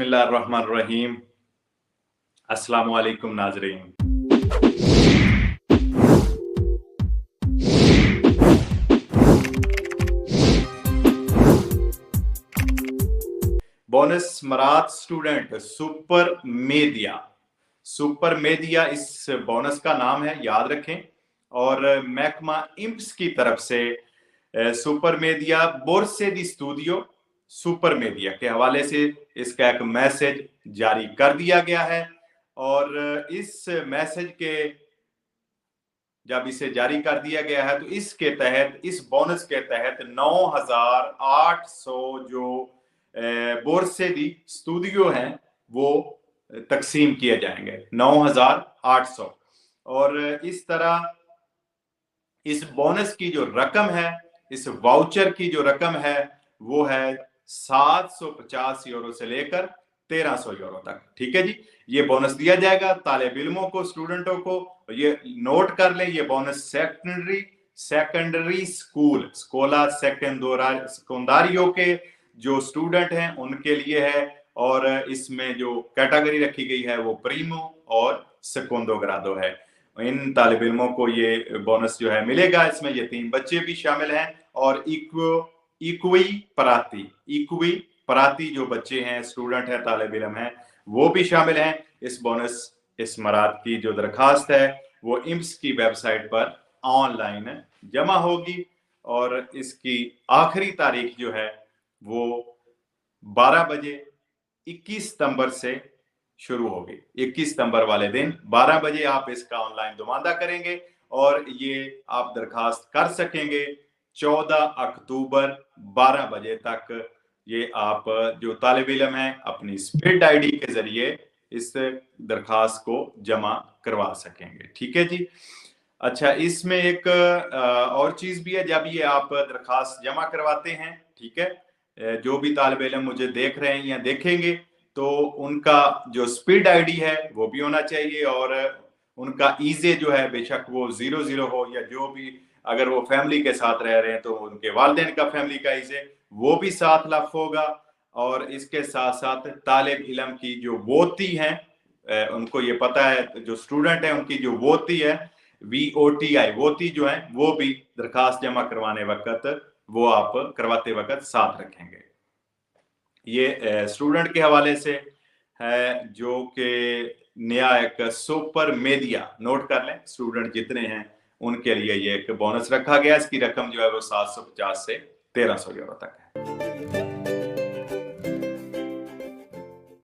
बिस्मिल्लाहिर्रहमानिर्रहीम। अस्सलामु अलैकुम नाज़रीन। बोनस मरात स्टूडेंट सुपर मेदिया इस बोनस का नाम है, याद रखें। और महकमा इंप्स की तरफ से सुपर मेदिया बोरसे दी स्टूडियो सुपर मेदिया के हवाले से इसका एक मैसेज जारी कर दिया गया है। और इस मैसेज के जब इसे जारी कर दिया गया है तो इसके तहत, इस बोनस के तहत 9,800 जो बोरसे दी स्टूडियो हैं वो तकसीम किए जाएंगे, 9,800। और इस तरह इस बोनस की जो रकम है, इस वाउचर की जो रकम है वो है 750 यूरो से लेकर 1300 यूरो तक। ठीक है जी, ये बोनस दिया जाएगा तालिब इल्मों को, स्टूडेंटों को। ये नोट कर लें, ये बोनस सेकेंडरी स्कूल स्कोला सेकेंडारियो के जो स्टूडेंट हैं उनके लिए है। और इसमें जो कैटेगरी रखी गई है वो प्रीमो और सेकोंडो ग्रादो है। इन तालिब इल्मों को ये बोनस जो है मिलेगा। इसमें ये 3 बच्चे भी शामिल हैं और इक्वी पराती जो बच्चे हैं, स्टूडेंट हैं, तालिब इल्म हैं, वो भी शामिल हैं। इस बोनस इस मराद की जो दरखास्त है वो इम्स की वेबसाइट पर ऑनलाइन जमा होगी और इसकी आखिरी तारीख जो है वो 12 बजे 21 सितंबर से शुरू होगी। 21 सितंबर वाले दिन 12 बजे आप इसका ऑनलाइन दुमानदा करेंगे और ये आप दरखास्त कर सकेंगे 14 अक्टूबर 12 बजे तक। ये आप जो तालिब इल्म है अपनी स्पीड आईडी के जरिए इस दरखास्त को जमा करवा सकेंगे। ठीक है जी। अच्छा, इसमें एक और चीज भी है। जब ये आप दरखास्त जमा करवाते हैं, ठीक है, जो भी तालिब इल्म मुझे देख रहे हैं या देखेंगे तो उनका जो स्पीड आईडी है वो भी होना चाहिए और उनका ईजे जो है बेशक वो 00 हो, या जो भी अगर वो फैमिली के साथ रह रहे हैं तो उनके वालिदैन का फैमिली का ईजे वो भी 7 लाख होगा। और इसके साथ साथ तालिब इल्म की जो वोती है, उनको ये पता है, जो स्टूडेंट है उनकी जो वोती है VOTI वोती जो है वो भी दरखास्त जमा करवाने वक्त वो आप करवाते वक्त साथ रखेंगे। ये स्टूडेंट के हवाले से है जो कि नया एक सुपर मेदिया, नोट कर लें, स्टूडेंट जितने हैं उनके लिए ये एक बोनस रखा गया। इसकी रकम जो है वो 750 से 1300 यूरो तक है।